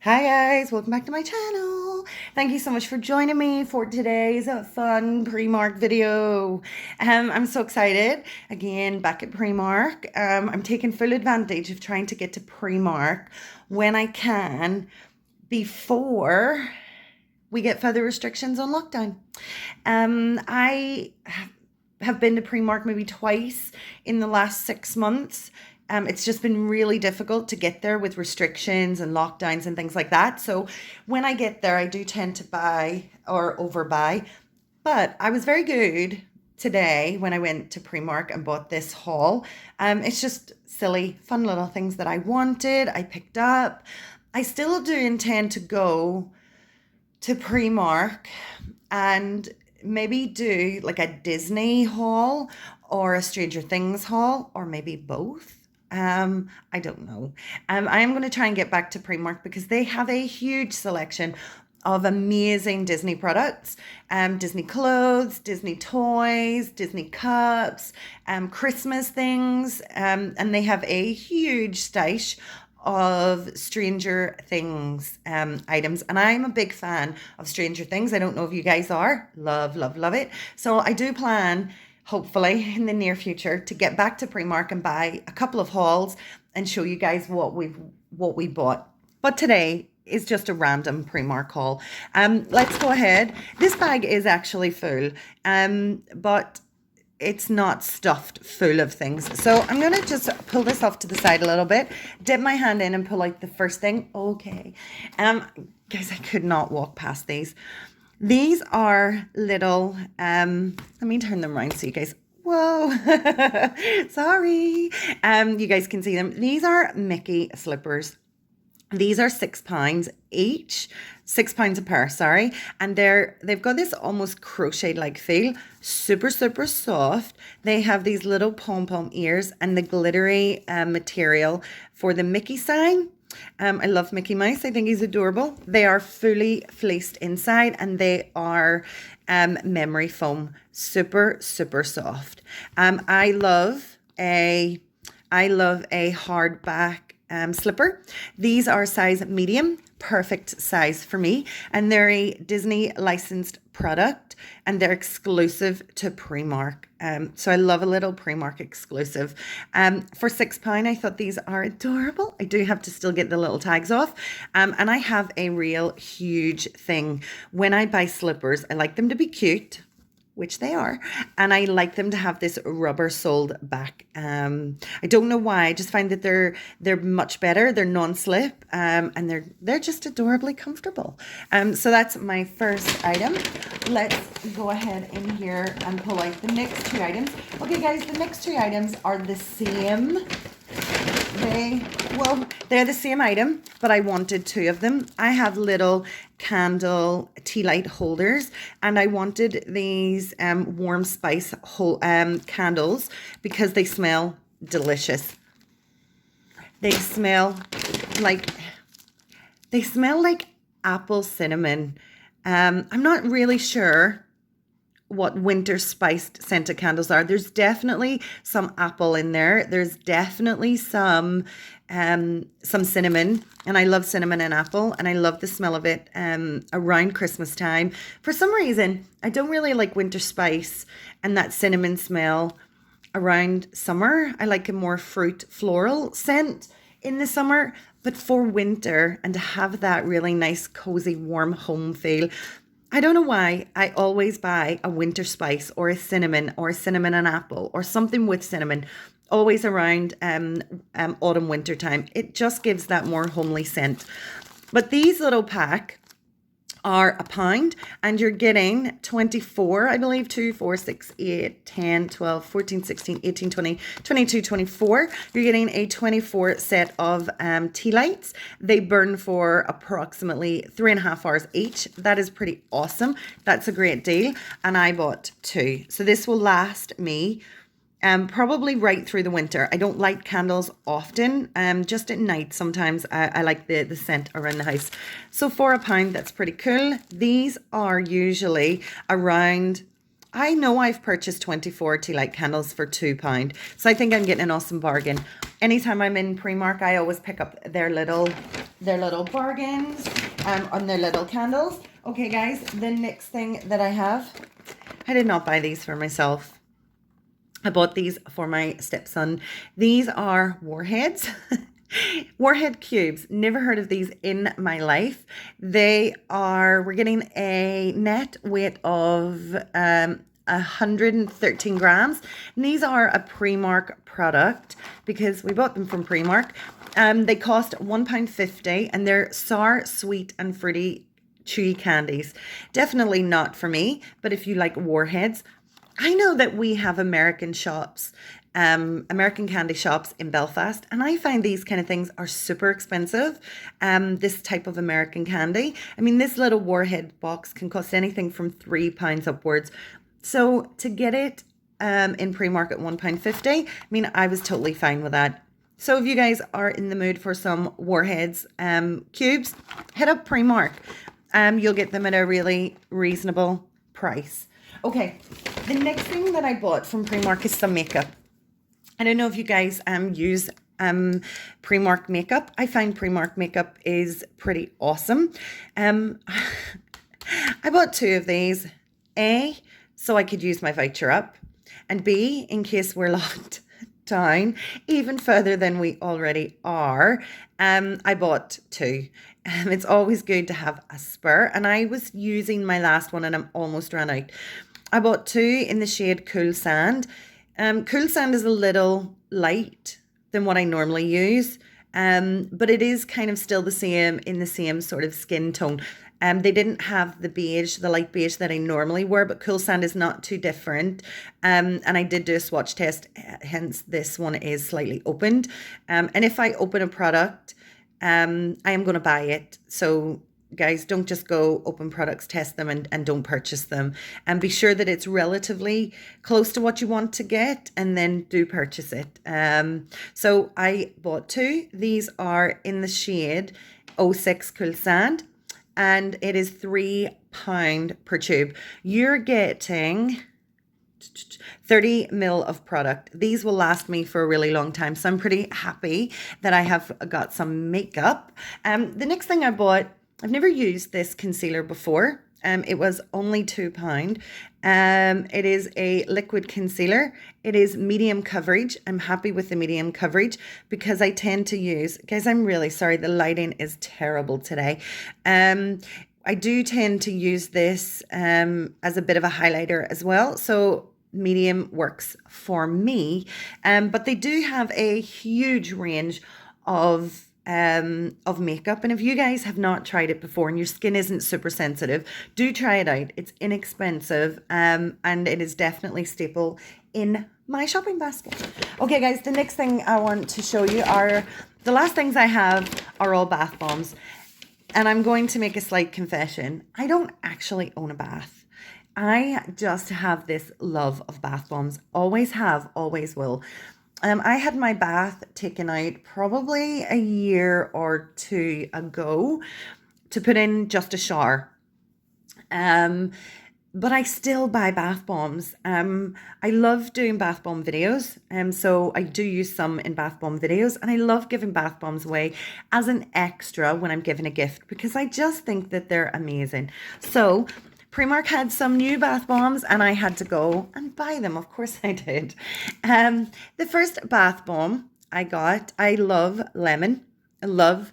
Hi guys, welcome back to my channel. Thank you so much for joining me for today's fun Primark video. I'm so excited. Again, back at Primark. I'm taking full advantage of trying to get to Primark when I can before we get further restrictions on lockdown. I have been to Primark maybe twice in the last 6 months. It's just been really difficult to get there with restrictions and lockdowns and things like that. So when I get there, I do tend to buy or overbuy. But I was very good today when I went to Primark and bought this haul. It's just silly, fun little things that I wanted. I picked up. I still do intend to go to Primark and maybe do like a Disney haul or a Stranger Things haul or maybe both. I don't know. I am going to try and get back to Primark because they have a huge selection of amazing Disney products, Disney clothes, Disney toys, Disney cups, Christmas things, and they have a huge stash of Stranger Things items. And I'm a big fan of Stranger Things. I don't know if you guys are. Love, love, love it. So I do plan, hopefully in the near future, to get back to Primark and buy a couple of hauls and show you guys what we bought. But today is just a random Primark haul. Let's go ahead. This bag is actually full, but it's not stuffed full of things. So I'm going to just pull this off to the side a little bit, dip my hand in and pull out the first thing. Okay. Guys, I could not walk past these. These are little, let me turn them around so you guys, whoa, sorry. You guys can see them. These are Mickey slippers. These are £6 each, £6 a pair, sorry. And they've got this almost crochet-like feel, super, super soft. They have these little pom-pom ears and the glittery material for the Mickey sign. I love Mickey Mouse. I think he's adorable. They are fully fleeced inside and they are memory foam, super, super soft. I love a hardback slipper. These are size medium, perfect size for me, and they're a Disney licensed product and they're exclusive to Primark. So I love a little Primark exclusive. For £6, I thought these are adorable. I do have to still get the little tags off. And I have a real huge thing. When I buy slippers, I like them to be cute, which they are, and I like them to have this rubber soled back. I don't know why. I just find that they're much better. They're non-slip, and they're just adorably comfortable. So that's my first item. Let's go ahead in here and pull out the next two items. Okay, guys, the next two items are the same. They're the same item, but I wanted two of them. I have little candle tea light holders, and I wanted these warm spice candles because they smell delicious. They smell like apple cinnamon. I'm not really sure what winter spiced scented candles are. There's definitely some apple in there. There's definitely some cinnamon, and I love cinnamon and apple, and I love the smell of it around Christmas time. For some reason, I don't really like winter spice and that cinnamon smell around summer. I like a more fruit floral scent in the summer, but for winter and to have that really nice, cozy, warm home feel, I don't know why I always buy a winter spice or a cinnamon and apple or something with cinnamon always around autumn, winter time. It just gives that more homely scent. But these little pack are £1 and you're getting 24, I believe, 2, 4, 6, 8, 10, 12, 14, 16, 18, 20, 22, 24. You're getting a 24 set of tea lights. They burn for approximately 3.5 hours each. That is pretty awesome. That's a great deal. And I bought two. So this will last me probably right through the winter. I don't light candles often, just at night sometimes I like the scent around the house. So for £1, that's pretty cool. These are usually around, I know I've purchased 24 tea light candles for £2, so I think I'm getting an awesome bargain. anytime I'm in Primark, I always pick up their little bargains on their little candles. Okay, guys, the next thing that I have, I did not buy these for myself. I bought these for my stepson. These are Warheads. Warhead cubes. Never heard of these in my life. We're getting a net weight of 113 grams. And these are a Primark product because we bought them from Primark. They cost £1.50 and they're sour, sweet and fruity chewy candies. Definitely not for me, but if you like Warheads, I know that we have American shops, American candy shops in Belfast, and I find these kind of things are super expensive. This type of American candy. I mean, this little Warhead box can cost anything from £3 upwards. So to get it in Primark at £1.50, I mean, I was totally fine with that. So if you guys are in the mood for some Warheads cubes, head up Primark. You'll get them at a really reasonable price. Okay, the next thing that I bought from Primark is some makeup. I don't know if you guys use Primark makeup. I find Primark makeup is pretty awesome. I bought 2 of these. A, so I could use my voucher up. And B, in case we're locked down even further than we already are. I bought 2. It's always good to have a spare. And I was using my last one and I'm almost ran out. I bought 2 in the shade Cool Sand. Cool Sand is a little light than what I normally use, but it is kind of still the same sort of skin tone. They didn't have the beige, the light beige that I normally wear, but Cool Sand is not too different. And I did do a swatch test, hence this one is slightly opened. And if I open a product, I am going to buy it. So guys, don't just go open products, test them and don't purchase them, and be sure that it's relatively close to what you want to get and then do purchase it. So I bought 2. These are in the shade 06 Cool Sand and it is £3 per tube. You're getting 30 ml of product. These will last me for a really long time, so I'm pretty happy that I have got some makeup. The next thing I bought, I've never used this concealer before. It was only £2. It is a liquid concealer. It is medium coverage. I'm happy with the medium coverage because I tend to use, guys, I'm really sorry. The lighting is terrible today. I do tend to use this as a bit of a highlighter as well. So medium works for me. But they do have a huge range of makeup, and if you guys have not tried it before and your skin isn't super sensitive, do try it out. It's inexpensive and it is definitely staple in my shopping basket. Okay guys, the next thing I want to show you are the last things I have are all bath bombs, and I'm going to make a slight confession. I don't actually own a bath. I just have this love of bath bombs. Always have, always will. I had my bath taken out probably a year or 2 ago to put in just a shower. But I still buy bath bombs. I love doing bath bomb videos. So I do use some in bath bomb videos, and I love giving bath bombs away as an extra when I'm giving a gift because I just think that they're amazing. So Primark had some new bath bombs and I had to go and buy them. Of course I did. The first bath bomb I got, I love lemon. I love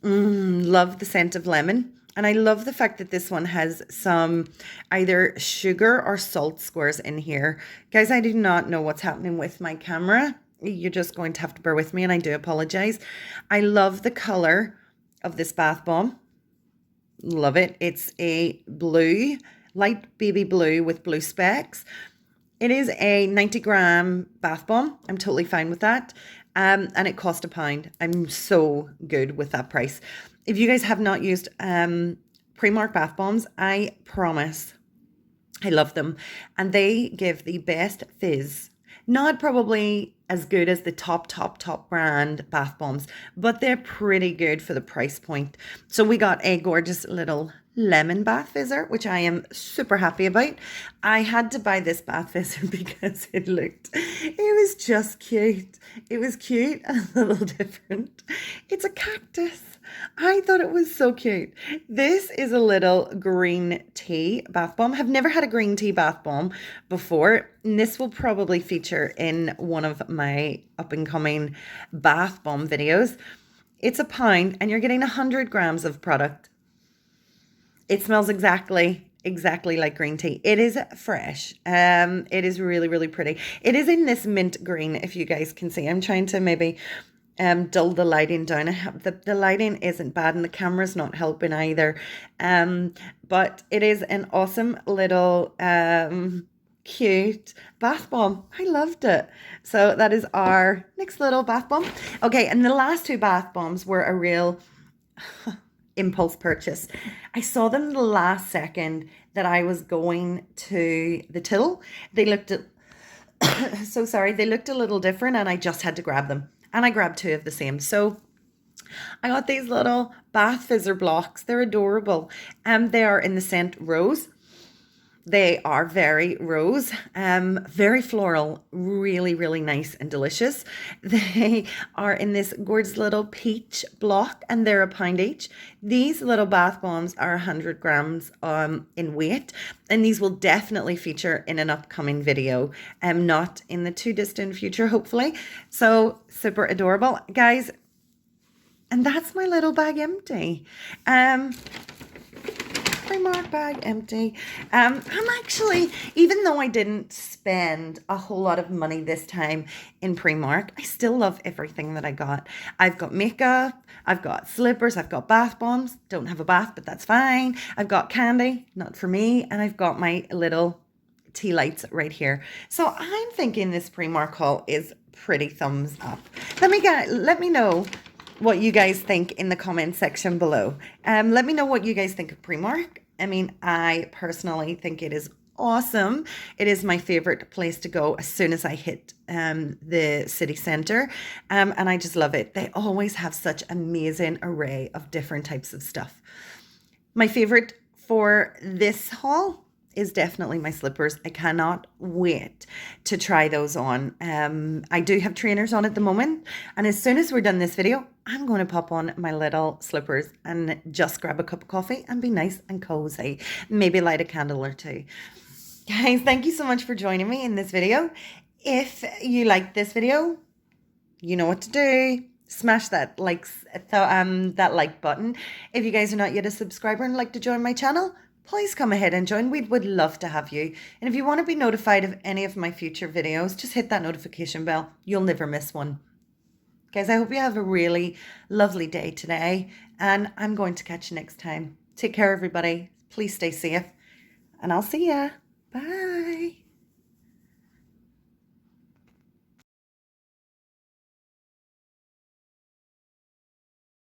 the scent of lemon. And I love the fact that this one has some either sugar or salt squares in here. Guys, I do not know what's happening with my camera. You're just going to have to bear with me, and I do apologize. I love the color of this bath bomb. Love it. It's a blue, light baby blue with blue specks. It is a 90-gram bath bomb. I'm totally fine with that. And it cost £1. I'm so good with that price. If you guys have not used Primark bath bombs, I promise I love them. And they give the best fizz. Not probably as good as the top brand bath bombs, but they're pretty good for the price point. So we got a gorgeous little lemon bath fizzer, which I am super happy about. I had to buy this bath fizzer because it was just cute. It was cute and a little different. It's a cactus. I thought it was so cute. This is a little green tea bath bomb. I've never had a green tea bath bomb before. And this will probably feature in one of my up and coming bath bomb videos. It's £1 and you're getting 100 grams of product. It smells exactly like green tea. It is fresh. It is really, really pretty. It is in this mint green, if you guys can see. I'm trying to maybe dull the lighting down. The lighting isn't bad and the camera's not helping either. But it is an awesome little cute bath bomb. I loved it. So that is our next little bath bomb. Okay, and the last two bath bombs were a real impulse purchase. I saw them the last second that I was going to the till. They looked so sorry, they looked a little different and I just had to grab them. And I grabbed two of the same. So I got these little bath fizzer blocks. They're adorable. They are in the scent Rose. They are very rose, very floral, really, really nice and delicious. They are in this gorgeous little peach block and they're £1 each. These little bath bombs are 100 grams in weight, and these will definitely feature in an upcoming video, not in the too distant future, hopefully. So super adorable, guys. And that's my little bag empty. Primark bag empty. I'm actually, even though I didn't spend a whole lot of money this time in Primark, I still love everything that I got. I've got makeup, I've got slippers, I've got bath bombs. Don't have a bath, but that's fine. I've got candy, not for me, and I've got my little tea lights right here. So I'm thinking this Primark haul is pretty thumbs up. Let me know what you guys think in the comment section below. Let me know what you guys think of Primark. I mean, I personally think it is awesome. It is my favorite place to go as soon as I hit the city center. And I just love it. They always have such amazing array of different types of stuff. My favorite for this haul is definitely my slippers. I cannot wait to try those on. I do have trainers on at the moment, and as soon as we're done this video, I'm going to pop on my little slippers and just grab a cup of coffee and be nice and cozy. Maybe light a candle or two. Guys, thank you so much for joining me in this video. If you liked this video, you know what to do. Smash that like button. If you guys are not yet a subscriber and like to join my channel, please come ahead and join. We would love to have you. And if you want to be notified of any of my future videos, just hit that notification bell. You'll never miss one. Guys, I hope you have a really lovely day today. And I'm going to catch you next time. Take care, everybody. Please stay safe. And I'll see ya. Bye.